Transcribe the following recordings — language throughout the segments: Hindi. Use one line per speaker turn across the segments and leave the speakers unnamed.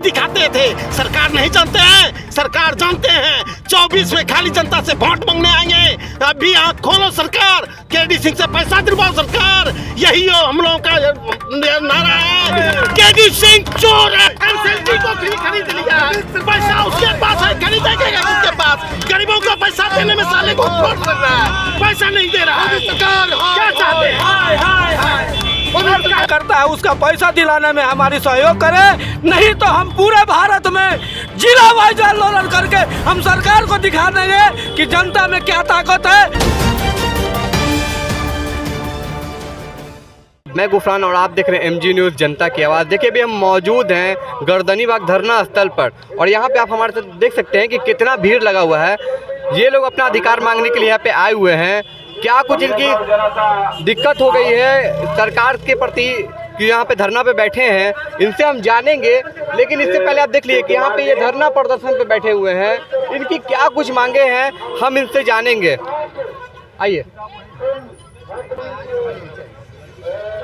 दिखाते थे। सरकार नहीं जानते हैं, सरकार जानते हैं। 24 में खाली जनता से वोट मांगने आएंगे। अभी आंख खोलो सरकार, केडी सिंह से पैसा दिलवाओ सरकार, यही हम लोगों का नारा है। केडी सिंह चोर है, एमएसएलडी को खरीद लिया, पैसा उसके पास है, खरीदेगा उसके पास। गरीबों को पैसा देने में साले को फ्रॉड कर रहा है, पैसा नहीं दे रहा है। सरकार क्या चाहते हैं?
क्या करता है उसका पैसा दिलाने में हमारी सहयोग करे, नहीं तो हम पूरे भारत में जिला वाइज आंदोलन करके हम सरकार को दिखा देंगे कि जनता में क्या ताकत है।
मैं गुफरान और आप देख रहे हैं MG न्यूज़ जनता की आवाज़। देखिए अभी हम मौजूद हैं गर्दनीबाग धरना स्थल पर और यहाँ पे आप हमारे साथ देख सकते हैं कि कितना भीड़ लगा हुआ है। ये लोग अपना अधिकार मांगने के लिए यहाँ पे आए हुए हैं। क्या कुछ इनकी दिक्कत हो गई है सरकार के प्रति कि यहाँ पे धरना पे बैठे हैं, इनसे हम जानेंगे। लेकिन इससे पहले आप देख लीजिए कि यहाँ पे ये धरना प्रदर्शन पे बैठे हुए हैं, इनकी क्या कुछ मांगे हैं हम इनसे जानेंगे। आइए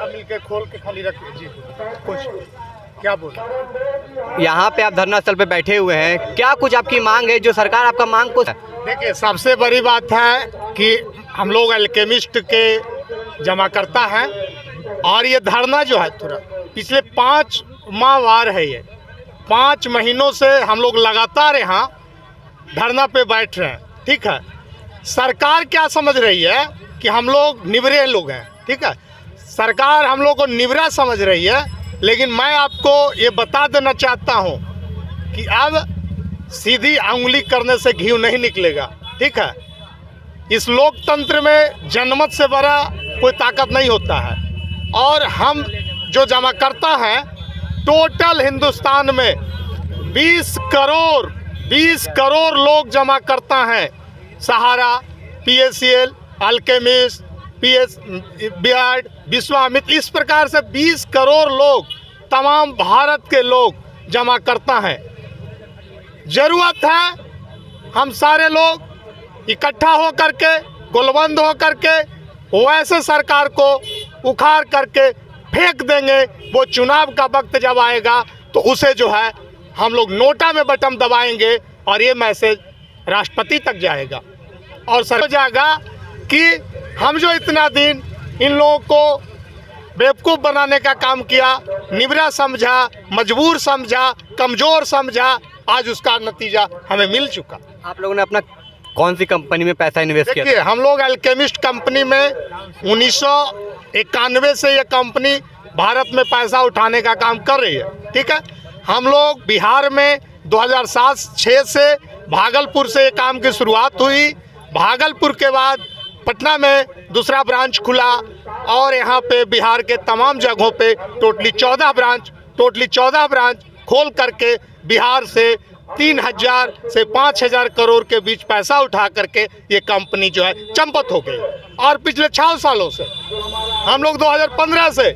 मिलके खोल के खाली रख जी कुछ क्या बोल।
यहाँ पे आप धरना स्थल पे बैठे हुए हैं, क्या कुछ आपकी मांग है जो सरकार आपका मांग को?
देखिए सबसे बड़ी बात है कि हम लोग अल्केमिस्ट के जमा करता है और ये धरना जो है थोड़ा पिछले 5 माह है, ये 5 महीनों से हम लोग लगातार यहाँ धरना पे बैठ रहे हैं। ठीक है, सरकार क्या समझ रही है कि हम लोग निवरे लोग हैं। ठीक है, सरकार हम लोग को निवरा समझ रही है, लेकिन मैं आपको ये बता देना चाहता हूँ कि अब सीधी उंगली करने से घी नहीं निकलेगा। ठीक है, इस लोकतंत्र में जनमत से बड़ा कोई ताकत नहीं होता है और हम जो जमा करता है टोटल हिंदुस्तान में 20 करोड़ लोग जमा करता है। सहारा, PACL, अल्केमिस्ट, BIARD, विश्वामित्र, इस प्रकार से 20 करोड़ लोग तमाम भारत के लोग जमा करता है। जरूरत है हम सारे लोग इकट्ठा हो करके गोलबंद हो करके वैसे सरकार को उखाड़ करके फेंक देंगे। वो चुनाव का वक्त जब आएगा तो उसे जो है हम लोग नोटा में बटन दबाएंगे और ये मैसेज राष्ट्रपति तक जाएगा और सर हो जाएगा कि हम जो इतना दिन इन लोगों को बेवकूफ़ बनाने का काम किया, निवरा समझा, मजबूर समझा, कमज़ोर समझा, आज उसका नतीजा हमें मिल चुका।
आप लोगों ने अपना कौन सी कंपनी में पैसा इन्वेस्ट किया?
देखिए हम लोग अल्केमिस्ट कंपनी में 1991 से ये कंपनी भारत में पैसा उठाने का काम कर रही है। ठीक है, हम लोग बिहार में 2007-06 से भागलपुर से ये काम की शुरुआत हुई। भागलपुर के बाद पटना में दूसरा ब्रांच खुला और यहाँ पे बिहार के तमाम जगहों पे टोटली 14 ब्रांच खोल करके बिहार से 3000 से 5000 करोड़ के बीच पैसा उठा करके ये कंपनी जो है चंपत हो गई। और पिछले 6 सालों से हम लोग 2015 से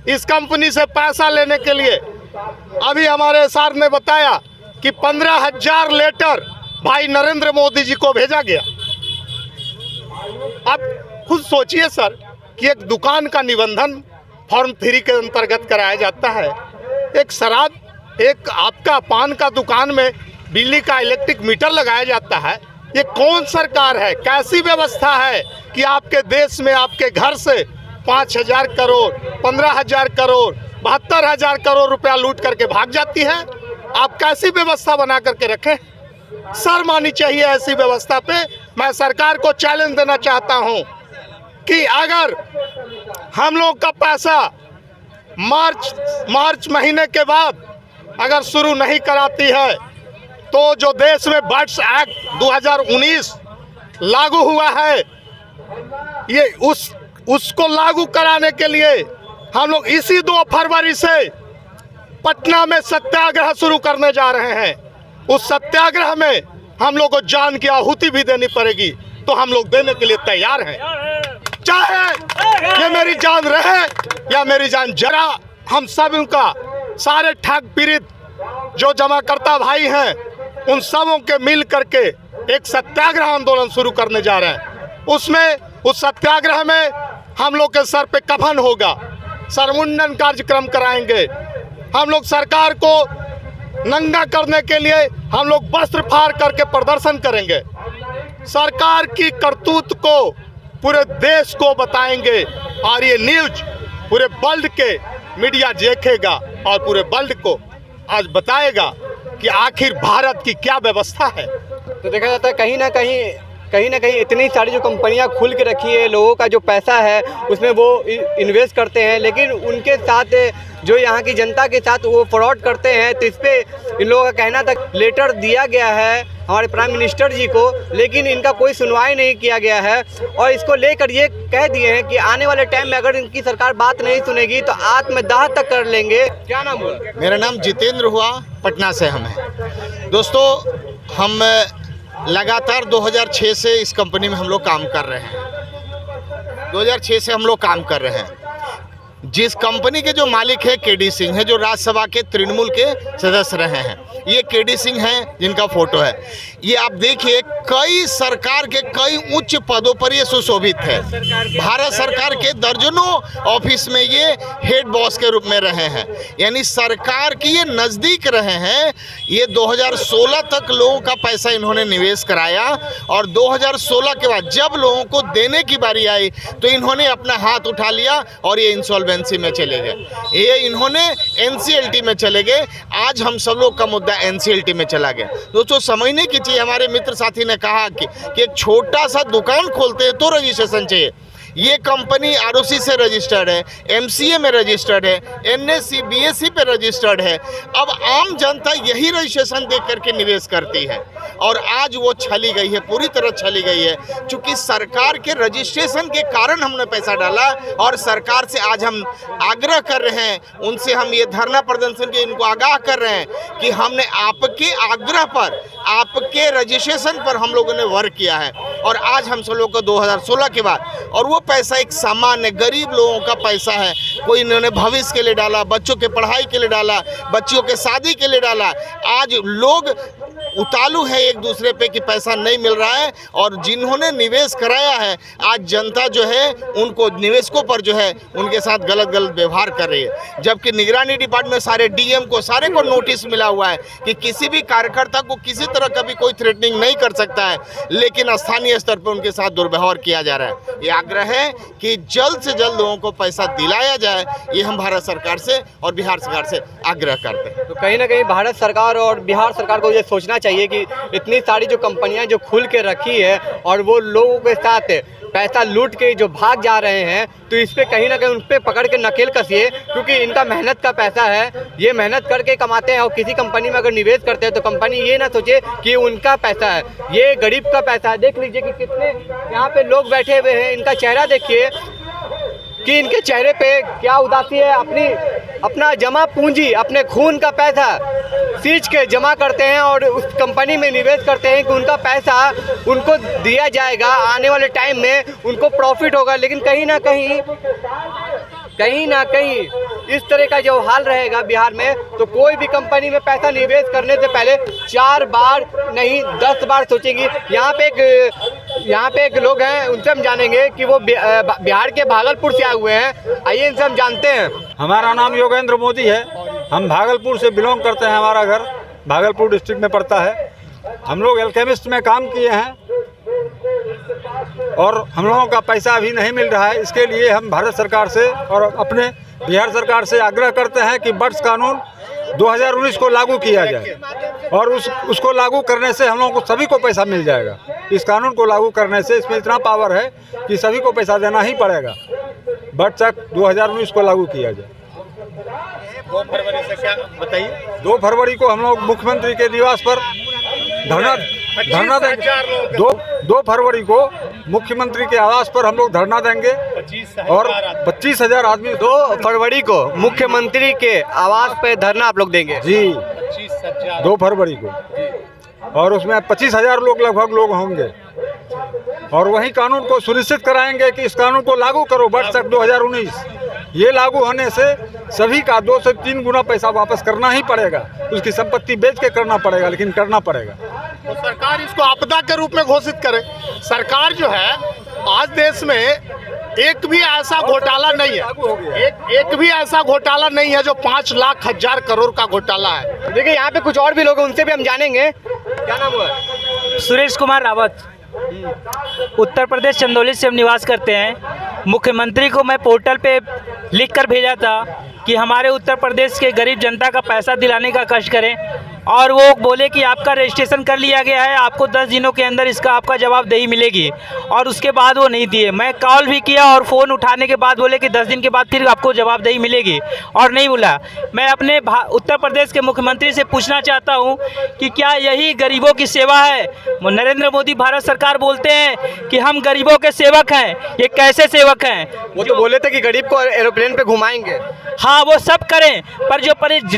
इस कंपनी से पैसा लेने के लिए अभी हमारे सर ने बताया कि 15,000 लेटर भाई नरेंद्र मोदी जी को भेजा गया। अब खुद सोचिए सर कि एक दुकान का निबंधन फॉर्म 3 के अंतर्गत कराया जाता है। एक शराब, एक आपका पान का दुकान में बिजली का इलेक्ट्रिक मीटर लगाया जाता है। ये कौन सरकार है, कैसी व्यवस्था है कि आपके देश में आपके घर से 5,000 करोड़, 15,000 करोड़, 72,000 करोड़ रुपया लूट करके भाग जाती है? आप कैसी व्यवस्था बना करके रखें? शर्म आनी चाहिए ऐसी व्यवस्था पे। मैं सरकार को चैलेंज देना चाहता हूं कि अगर हम लोग का पैसा मार्च महीने के बाद अगर शुरू नहीं कराती है तो जो देश में बर्ड्स एक्ट 2019 लागू हुआ है, ये उसको लागू कराने के लिए हम लोग इसी 2 फरवरी से पटना में सत्याग्रह शुरू करने जा रहे हैं। उस सत्याग्रह में हम लोग को जान की आहुति भी देनी पड़ेगी, तो हम लोग देने के लिए तैयार हैं। चाहे ये मेरी जान रहे या मेरी जान जरा, हम सब उनका सारे ठग पीड़ित जो जमाकर्ता भाई हैं उन सबों के मिल करके एक सत्याग्रह आंदोलन शुरू करने जा रहे हैं। उस सत्याग्रह में हम लोग के सर पे कफन होगा, सरमुंडन कार्यक्रम कराएंगे। हम लोग सरकार को नंगा करने के लिए हम लोग वस्त्र फाड़ करके प्रदर्शन करेंगे। सरकार की करतूत को पूरे देश को बताएंगे और ये न्यूज पूरे वर्ल्ड के मीडिया देखेगा और पूरे वर्ल्ड को आज बताएगा कि आखिर भारत की क्या व्यवस्था है।
तो देखा जाता है कहीं ना कहीं इतनी सारी जो कंपनियां खुल के रखी है, लोगों का जो पैसा है उसमें वो इन्वेस्ट करते हैं, लेकिन उनके साथ जो यहाँ की जनता के साथ वो फ्रॉड करते हैं। तो इस पर इन लोगों का कहना था लेटर दिया गया है हमारे प्राइम मिनिस्टर जी को, लेकिन इनका कोई सुनवाई नहीं किया गया है और इसको लेकर ये कह दिए हैं कि आने वाले टाइम में अगर इनकी सरकार बात नहीं सुनेगी तो आत्मदाह तक कर लेंगे। क्या नाम हुआ?
मेरा नाम जितेंद्र हुआ, पटना से हम हैं। दोस्तों, हम लगातार 2006 से इस कंपनी में हम लोग काम कर रहे हैं। 2006 से हम लोग काम कर रहे हैं। जिस कंपनी के जो मालिक है केडी सिंह है, जो राज्यसभा के तृणमूल के सदस्य रहे हैं। ये केडी सिंह हैं जिनका फोटो है। ये आप देखिए कई सरकार के कई उच्च पदों पर ये सुशोभित है। भारत सरकार के दर्जनों ऑफिस में ये हेड बॉस के रूप में रहे हैं, यानी सरकार की ये नज़दीक रहे हैं। ये 2016 तक लोगों का पैसा इन्होंने निवेश कराया और 2016 के बाद जब लोगों को देने की बारी आई तो इन्होंने अपना हाथ उठा लिया और ये इंसॉल्वेंसी में चले गए। ये इन्होंने एनसीएलटी में चले गए। आज हम सब लोग का मुद्दा एनसीएलटी में चला गया। दोस्तों, समझने की चीज़, हमारे मित्र साथी ने कहा कि एक छोटा सा दुकान खोलते हैं तो रजिस्ट्रेशन चाहिए। ये कंपनी आरओसी से रजिस्टर्ड है, एमसीए में रजिस्टर्ड है, एनएससी बीएससी पे रजिस्टर्ड है। अब आम जनता यही रजिस्ट्रेशन देख करके निवेश करती है और आज वो छली गई है, पूरी तरह छली गई है। चूँकि सरकार के रजिस्ट्रेशन के कारण हमने पैसा डाला और सरकार से आज हम आग्रह कर रहे हैं, उनसे हम ये धरना प्रदर्शन के इनको आगाह कर रहे हैं कि हमने आपके आग्रह पर, आपके रजिस्ट्रेशन पर हम लोगों ने वर्क किया है और आज हम सब लोग को 2016 के बाद, और वो पैसा एक सामान्य गरीब लोगों का पैसा है। कोई इन्होंने भविष्य के लिए डाला, बच्चों के पढ़ाई के लिए डाला, बच्चियों के शादी के लिए डाला। आज लोग उतालू है एक दूसरे पे कि पैसा नहीं मिल रहा है और जिन्होंने निवेश कराया है आज जनता जो है उनको निवेशकों पर जो है उनके साथ गलत व्यवहार कर रही है। जबकि निगरानी डिपार्टमेंट सारे डीएम को सारे को नोटिस मिला हुआ है कि किसी भी कार्यकर्ता को किसी तरह का भी कोई थ्रेटनिंग नहीं कर सकता है, लेकिन स्थानीय स्तर पर उनके साथ दुर्व्यवहार किया जा रहा है। ये आग्रह है कि जल्द से जल्द लोगों को पैसा दिलाया जाए, ये हम भारत सरकार से और बिहार सरकार से आग्रह करते हैं।
तो कहीं ना कहीं भारत सरकार और बिहार सरकार को ये सोचना चाहिए कि इतनी सारी जो कंपनियां जो खुल के रखी है और वो लोगों के साथ पैसा लूट के जो भाग जा रहे हैं, तो इस पे कहीं ना कहीं उन पे पकड़ के नकेल कसिए, क्योंकि इनका मेहनत का पैसा है, ये मेहनत करके कमाते हैं। और किसी कंपनी में अगर निवेश करते हैं तो कंपनी ये ना सोचे कि उनका पैसा है, ये गरीब का पैसा है। देख लीजिए कि कितने यहाँ पे लोग बैठे हुए हैं, इनका चेहरा देखिए कि इनके चेहरे पे क्या उदासी है। अपना जमा पूंजी, अपने खून का पैसा सींच के जमा करते हैं और उस कंपनी में निवेश करते हैं कि उनका पैसा उनको दिया जाएगा, आने वाले टाइम में उनको प्रॉफिट होगा। लेकिन कहीं ना कहीं इस तरह का जो हाल रहेगा बिहार में, तो कोई भी कंपनी में पैसा निवेश करने से पहले 4 बार नहीं 10 बार सोचेंगी। यहाँ पे एक लोग हैं, उनसे हम जानेंगे कि वो बिहार के भागलपुर से आए हुए हैं। आइए इनसे हम जानते हैं।
हमारा नाम योगेंद्र मोदी है, हम भागलपुर से बिलोंग करते हैं। हमारा घर भागलपुर डिस्ट्रिक्ट में पड़ता है। हम लोग एल्केमिस्ट में काम किए हैं और हम लोगों का पैसा अभी नहीं मिल रहा है। इसके लिए हम भारत सरकार से और अपने बिहार सरकार से आग्रह करते हैं कि बर्ड्स कानून 2019 को लागू किया जाए और उसको लागू करने से हम लोगों को सभी को पैसा मिल जाएगा। इस कानून को लागू करने से इसमें इतना पावर है कि सभी को पैसा देना ही पड़ेगा। बर्ड्स एक्ट 2019 को लागू किया जाए।
2 फरवरी से क्या बताइए?
2 फरवरी को हम लोग मुख्यमंत्री के निवास पर धरना देंगे। 2 फरवरी को मुख्यमंत्री के आवास पर हम लोग धरना देंगे और 25,000 आदमी
2 फरवरी को मुख्यमंत्री के आवास पे धरना आप लोग देंगे
जी, 2 फरवरी को, और उसमें 25,000 लोग लगभग लोग होंगे और वही कानून को सुनिश्चित कराएंगे कि इस कानून को लागू करो। बर्ड्स एक्ट 2019 ये लागू होने से सभी का 2 से 3 गुना पैसा वापस करना ही पड़ेगा। उसकी संपत्ति बेच के करना पड़ेगा, लेकिन करना पड़ेगा।
तो सरकार इसको आपदा के रूप में घोषित करे। सरकार जो है आज देश में एक भी ऐसा घोटाला नहीं है, एक भी ऐसा घोटाला नहीं है जो 5,00,000 करोड़ का घोटाला है।
देखिए यहाँ पे कुछ और भी लोग हैं, उनसे भी हम जानेंगे। क्या नाम हुआ?
सुरेश कुमार रावत, उत्तर प्रदेश चंदौली से हम निवास करते हैं। मुख्यमंत्री को मैं पोर्टल पे लिख कर भेजा था कि हमारे उत्तर प्रदेश के गरीब जनता का पैसा दिलाने का कष्ट करें, और वो बोले कि आपका रजिस्ट्रेशन कर लिया गया है, आपको 10 दिनों के अंदर इसका आपका जवाबदेही मिलेगी, और उसके बाद वो नहीं दिए। मैं कॉल भी किया और फ़ोन उठाने के बाद बोले कि 10 दिन के बाद फिर आपको जवाबदेही मिलेगी, और नहीं बोला। मैं अपने उत्तर प्रदेश के मुख्यमंत्री से पूछना चाहता हूँ कि क्या यही गरीबों की सेवा है? नरेंद्र मोदी भारत सरकार बोलते हैं कि हम गरीबों के सेवक हैं, ये कैसे सेवक हैं?
वो तो बोले थे कि गरीब को एरोप्लेन पे घुमाएंगे।
हाँ, वो सब करें, पर जो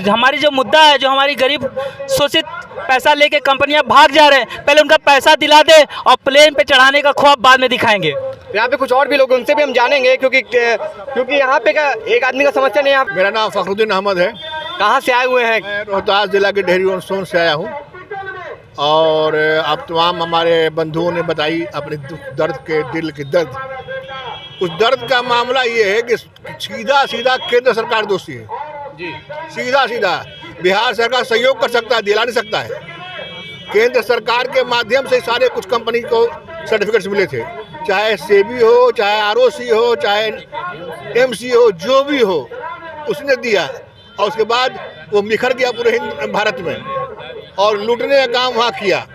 हमारी जो मुद्दा है, जो हमारी गरीब शोषित पैसा लेके कंपनियां भाग जा रहे हैं, पहले उनका पैसा दिला दे और प्लेन पे चढ़ाने का ख्वाब बाद में दिखाएंगे।
यहाँ पे कुछ और भी लोग, उनसे भी हम जानेंगे, क्योंकि यहाँ पे का एक आदमी का समस्या नहीं है।
मेरा नाम फखरुद्दीन अहमद है।
कहाँ से आए हुए हैं?
मैं रोहतास जिला के डेहरी ऑन सोन से आया हूँ, और अब तमाम हमारे बंधुओं ने बताई अपने दुख दर्द के, दिल के दर्द। उस दर्द का मामला ये है कि सीधा सीधा केंद्र सरकार दोषी है जी। सीधा सीधा बिहार सरकार सहयोग कर सकता है, दिला नहीं सकता है। केंद्र सरकार के माध्यम से सारे कुछ कंपनी को सर्टिफिकेट्स मिले थे, चाहे सेबी हो, चाहे आरओसी हो, चाहे एमसी हो, जो भी हो उसने दिया, और उसके बाद वो बिखर गया पूरे भारत में, और लूटने का काम वहाँ किया।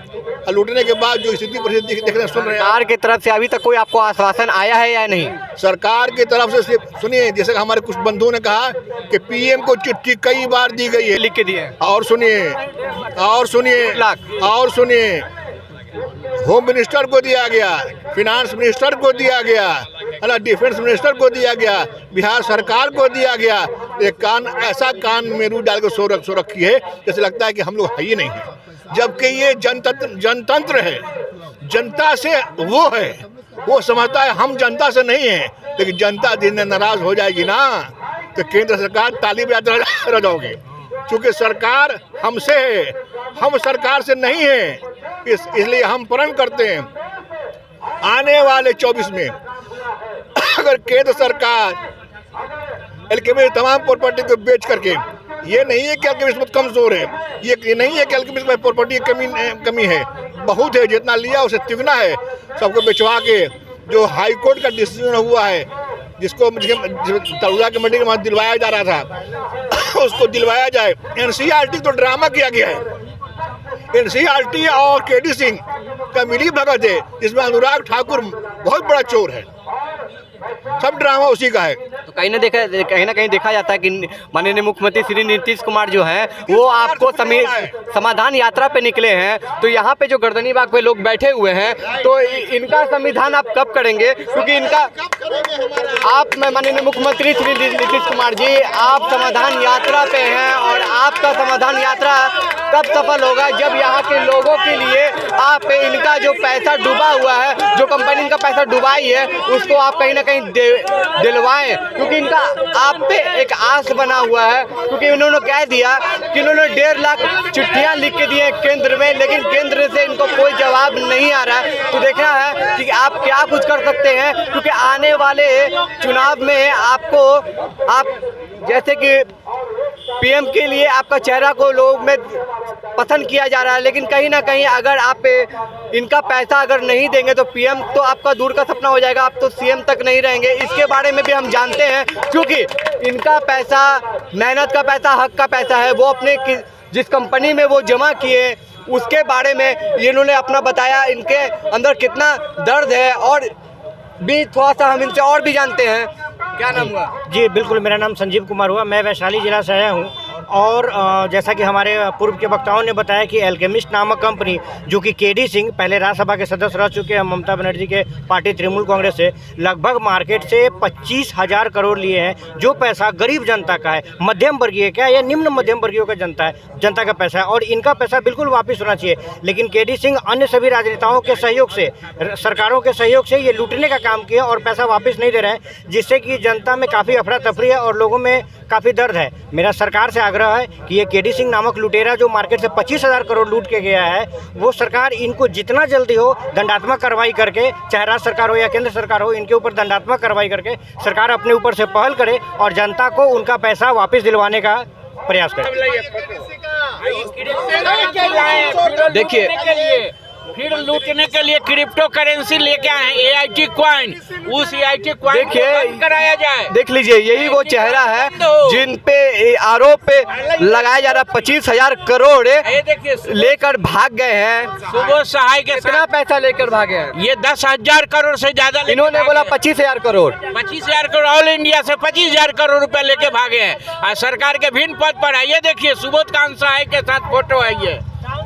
और लूटने के बाद जो स्थिति परिस्थिति देखने सुन रहे हैं,
सरकार की तरफ से अभी तक कोई आपको आश्वासन आया है या नहीं?
सरकार की तरफ से सुनिए, जैसे हमारे कुछ बंधुओं ने कहा कि पीएम को चिट्ठी कई बार दी गई है,
लिख के दिए।
और सुनिए होम मिनिस्टर को दिया गया, फिनांस मिनिस्टर को दिया गया, है ना, डिफेंस मिनिस्टर को दिया गया, बिहार सरकार को दिया गया। एक ऐसा कान में रू डाल के सो रखी है जैसे लगता है कि हम लोग है ही नहीं है, जबकि ये जनतंत्र है, जनता से वो है, वो समझता है हम जनता से नहीं है। लेकिन जनता दिन में नाराज हो जाएगी ना, तो केंद्र सरकार ताली बजाते रह जाओगे, क्योंकि सरकार हमसे है, हम सरकार से नहीं है। इसलिए हम प्रण करते हैं आने वाले 24 में अगर केंद्र सरकार एल्केमिस्ट तमाम प्रॉपर्टी को बेच करके, ये नहीं है कि एल्केमिस्ट बहुत कमजोर है, ये नहीं है कि एल्केमिस्ट में प्रॉपर्टी की कमी है, बहुत है, जितना लिया उसे तिगना है, सबको बेचवा के जो हाई कोर्ट का डिसीजन हुआ है, जिसको तलुजा की मंडी में दिलवाया जा रहा था उसको दिलवाया जाए। एनसीईआरटी तो ड्रामा किया गया है, एनसीईआरटी और केडी सिंह का मिली भगत है, जिसमें अनुराग ठाकुर बहुत बड़ा चोर है, सब ड्रामा उसी का है।
तो कहीं ना कहीं देखा जाता है कि माननीय मुख्यमंत्री श्री नीतीश कुमार जो हैं वो आपको समाधान यात्रा पे निकले हैं, तो यहाँ पे जो गर्दनी बाग पे लोग बैठे हुए हैं, तो इनका संविधान आप कब करेंगे? क्योंकि इनका आप माननीय मुख्यमंत्री श्री नीतीश कुमार जी, आप समाधान यात्रा पे हैं, और आपका समाधान यात्रा कब सफल होगा? जब यहाँ के लोगों के लिए आप इनका जो पैसा डूबा हुआ है, जो कंपनी इनका पैसा डुबाई है, उसको आप कहीं ना कहीं दिलवाएं, क्योंकि इनका आप पे एक आस बना हुआ है। क्योंकि उन्होंने कह दिया कि उन्होंने 1.5 लाख चिट्ठियां लिख के दी हैं केंद्र में, लेकिन केंद्र से इनको कोई जवाब नहीं आ रहा है। तो देखना है कि आप क्या कुछ कर सकते हैं, क्योंकि आने वाले चुनाव में आपको जैसे कि पीएम के लिए आपका चेहरा को लोग में पसंद किया जा रहा है, लेकिन कहीं ना कहीं अगर आप इनका पैसा अगर नहीं देंगे तो पीएम तो आपका दूर का सपना हो जाएगा, आप तो सीएम तक नहीं रहेंगे। इसके बारे में भी हम जानते हैं, क्योंकि इनका पैसा मेहनत का पैसा, हक का पैसा है, वो अपने जिस कंपनी में वो जमा किए उसके बारे में इन्होंने अपना बताया, इनके अंदर कितना दर्द है, और भी थोड़ा सा हम इनसे और भी जानते हैं। क्या नाम हुआ?
जी बिल्कुल, मेरा नाम संजीव कुमार हुआ, मैं वैशाली जिला से आया हूँ। और जैसा कि हमारे पूर्व के वक्ताओं ने बताया कि एल्केमिस्ट नामक कंपनी, जो कि केडी सिंह पहले राज्यसभा के सदस्य रह चुके हैं ममता बनर्जी के पार्टी तृणमूल कांग्रेस से, लगभग मार्केट से 25,000 करोड़ लिए हैं, जो पैसा गरीब जनता का है, मध्यम वर्गीय क्या है, निम्न मध्यम वर्गीय का जनता का पैसा है, और इनका पैसा बिल्कुल वापस होना चाहिए। लेकिन केडी सिंह अन्य सभी राजनेताओं के सहयोग से, सरकारों के सहयोग से ये लूटने का काम किया और पैसा वापस नहीं दे रहे हैं, जिससे कि जनता में काफ़ी अफरा तफरी है और लोगों में काफ़ी दर्द है। मेरा सरकार से आग्रह है कि ये केडी सिंह नामक लुटेरा जो मार्केट से 25,000 करोड़ लूट के गया है, वो सरकार इनको जितना जल्दी हो दंडात्मक कार्रवाई करके, चाहे राज्य सरकार हो या केंद्र सरकार हो, इनके ऊपर दंडात्मक कार्रवाई करके सरकार अपने ऊपर से पहल करे और जनता को उनका पैसा वापस दिलवाने का प्रयास करे।
देखिए
फिर लूटने के लिए क्रिप्टो करेंसी लेके आए हैं, AIT कॉइन। उस AIT कॉइन
देखिए
कराया जाए।
देख लीजिए, यही वो चेहरा है जिन पे आरोप पे लगाया जा रहा 25,000 करोड़ लेकर भाग गए हैं।
सुबोध सहाय के
कितना पैसा लेकर भागे हैं?
ये 10,000 करोड़ से ज्यादा।
इन्होंने बोला 25,000 करोड़।
25,000 करोड़ ऑल इंडिया से 25,000 करोड़ रुपए लेके भागे हैं और सरकार के भिन्न पद पर है। ये देखिए सुबोध कांत सहाय के साथ फोटो है।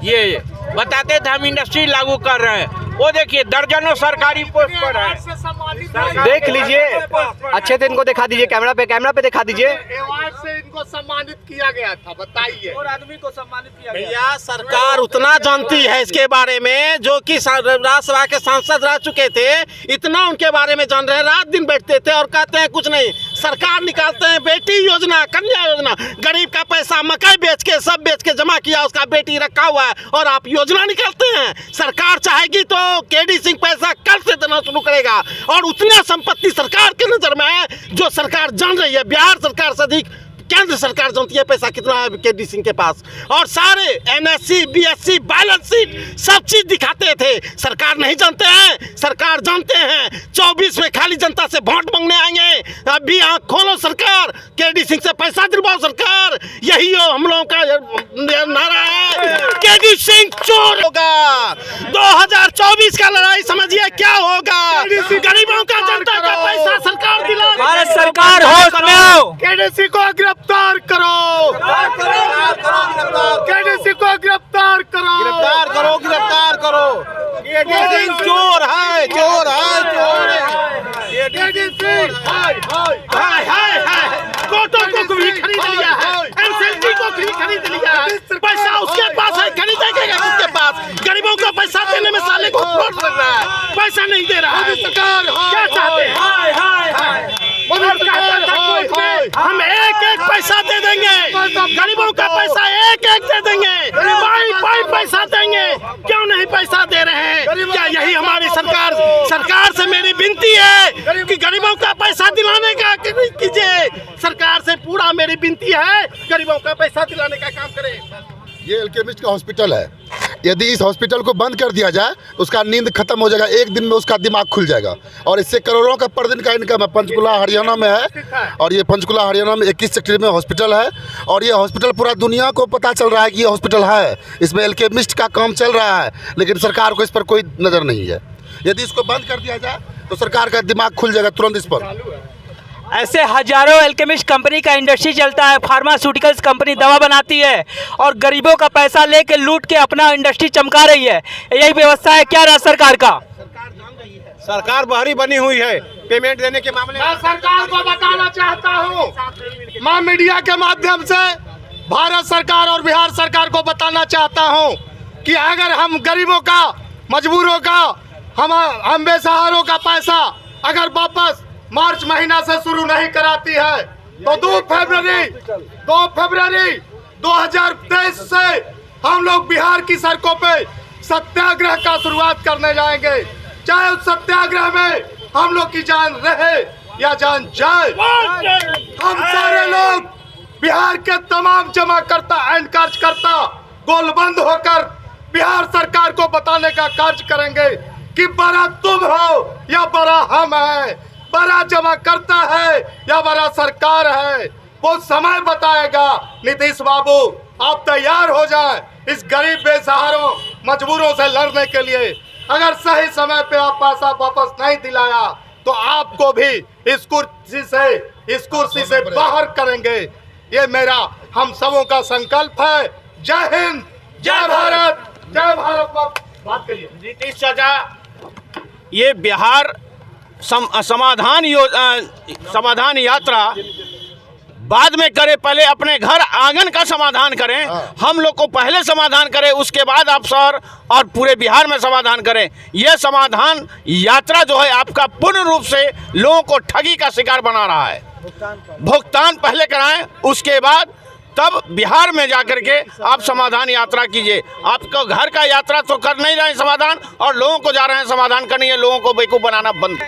ये बताते थे हम इंडस्ट्री लागू कर रहे हैं, वो देखिए दर्जनों सरकारी पोस्ट पर है।
देख लीजिए, अच्छे से इनको दिखा दीजिए, कैमरा पे दिखा दीजिए।
अवार्ड से इनको सम्मानित किया गया था, बताइए।
और आदमी को सम्मानित किया गया।
भैया सरकार उतना जानती है इसके बारे में, जो कि राज्यसभा के सांसद रह चुके थे, इतना उनके बारे में जान रहे हैं। रात दिन बैठते थे और कहते हैं कुछ नहीं। सरकार निकालते हैं बेटी योजना, कन्या योजना, गरीब का पैसा मकई बेच के सब बेच के जमा किया, उसका बेटी रखा हुआ है और आप योजना निकालते हैं। सरकार चाहेगी तो केडी सिंह पैसा कल से देना शुरू करेगा और उतना संपत्ति सरकार के नजर में है जो सरकार जान रही है। बिहार सरकार से अधिक केंद्र सरकार जानती है पैसा कितना है केडी सिंह के पास। और सारे NSC BSC बैलेंस शीट सब चीज दिखाते थे। सरकार नहीं जानते हैं, सरकार जानते हैं। 24 में खाली जनता से वोट मांगने आएंगे। अभी आँख खोलो सरकार, केडी सिंह से पैसा दिलवाओ सरकार, यही हम लोगों का नारा है। केडी सिंह चोर होगा। 2024 का लड़ाई समझिए क्या होगा। गरीबों का जनता का पैसा सरकार दिला।
भारत सरकार होश में आओ।
केडी सिंह को गिरफ्तार करो, केडी सिंह को गिरफ्तार करो,
गिरफ्तार करो। केडी सिंह चोर है, चोर है, चोर है।
केडी सिंह
हाय हाय हाय, कोटों को भी खरीद लिया है, MCLT को भी खरीद लिया है। पैसा उसके पास है, खरीदेगा उसके पास। गरीबों को पैसा देने में साले को फ्रॉड लग रहा है, पैसा नहीं दे रहा है।
सरकार
क्या चाहते हैं? हम एक एक पैसा दे देंगे, गरीबों का पैसा एक एक दे देंगे, पाई पैसा देंगे। क्यों नहीं पैसा दे रहे हैं? क्या यही हमारी सरकार से मेरी विनती है कि गरीबों का पैसा दिलाने का कीजिए। सरकार से पूरा मेरी विनती है, गरीबों का पैसा दिलाने का काम करें।
ये एल्केमिस्ट का हॉस्पिटल है। यदि इस हॉस्पिटल को बंद कर दिया जाए तो उसका नींद खत्म हो जाएगा, एक दिन में उसका दिमाग खुल जाएगा और इससे करोड़ों का पर दिन का इनकम है। पंचकुला हरियाणा में है और ये पंचकुला हरियाणा में 21 सेक्टर में हॉस्पिटल है और ये हॉस्पिटल पूरा दुनिया को पता चल रहा है कि ये हॉस्पिटल है। इसमें एल्केमिस्ट का काम चल रहा है, लेकिन सरकार को इस पर कोई नज़र नहीं है। यदि इसको बंद कर दिया जाए तो सरकार का दिमाग खुल जाएगा तुरंत इस पर।
ऐसे हजारों एल्केमिस्ट कंपनी का इंडस्ट्री चलता है। फार्मास्यूटिकल्स कंपनी दवा बनाती है और गरीबों का पैसा लेके लूट के अपना इंडस्ट्री चमका रही है। यही व्यवस्था है क्या राज्य सरकार का?
सरकार बहरी बनी हुई है पेमेंट देने के मामले में।
मैं सरकार को बताना चाहता हूँ, मैं मीडिया के माध्यम से भारत सरकार और बिहार सरकार को बताना चाहता हूँ कि अगर हम गरीबों का, मजबूरों का, हम बेसहारों का पैसा अगर वापस मार्च महीना से शुरू नहीं कराती है तो 2 फरवरी 2023 से हम लोग बिहार की सड़कों पे सत्याग्रह का शुरुआत करने जाएंगे। चाहे उस सत्याग्रह में हम लोग की जान रहे या जान जाए, हम सारे लोग बिहार के तमाम जमाकर्ता एंड कार्यकर्ता गोलबंद होकर बिहार सरकार को बताने का कार्य करेंगे कि बड़ा तुम हो या बड़ा हम है, बड़ा जमा करता है या बड़ा सरकार है, वो समय बताएगा। नीतीश बाबू आप तैयार हो जाएं इस गरीब बेसहारों मजबूरों से लड़ने के लिए। अगर सही समय पे आप पैसा वापस नहीं दिलाया तो आपको भी इस कुर्सी से बाहर करेंगे। ये मेरा हम सबों का संकल्प है। जय हिंद, जय भारत, जय भारत। बात करिए
नीतीश चाचा, ये बिहार समाधान यात्रा बाद में करें, पहले अपने घर आंगन का समाधान करें। हम लोग को पहले समाधान करें, उसके बाद आप शहर और पूरे बिहार में समाधान करें। यह समाधान यात्रा जो है आपका पूर्ण रूप से लोगों को ठगी का शिकार बना रहा है।
भुगतान पहले कराएं, उसके बाद तब बिहार में जाकर के आप समाधान यात्रा कीजिए। आपका घर का यात्रा तो कर नहीं रहे हैं समाधान, और लोगों को जा रहे हैं समाधान करनी है। लोगों को बेवकूफ़ बनाना बंद।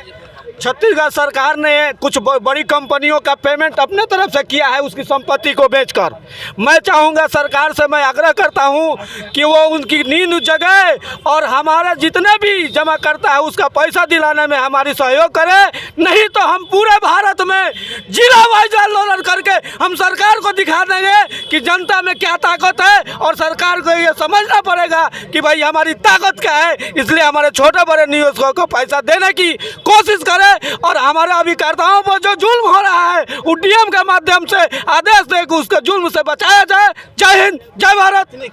छत्तीसगढ़ सरकार ने कुछ बड़ी कंपनियों का पेमेंट अपने तरफ से किया है उसकी संपत्ति को बेचकर। मैं चाहूँगा सरकार से, मैं आग्रह करता हूँ कि वो उनकी नींद जगाए और हमारे जितने भी जमा करता है उसका पैसा दिलाने में हमारी सहयोग करे। नहीं तो हम पूरे भारत में जिला वाइज आंदोलन करके हम सरकार को दिखा देंगे कि जनता में क्या ताकत है, और सरकार को ये समझना पड़ेगा कि भाई हमारी ताकत क्या है। इसलिए हमारे छोटे बड़े निवेशकों को पैसा देने की कोशिश करें, और हमारे अभिकर्ताओं पर जो जुल्म हो रहा है वो डीएम के माध्यम से आदेश देकर उसके जुल्म से बचाया जाए। जय हिंद, जय भारत।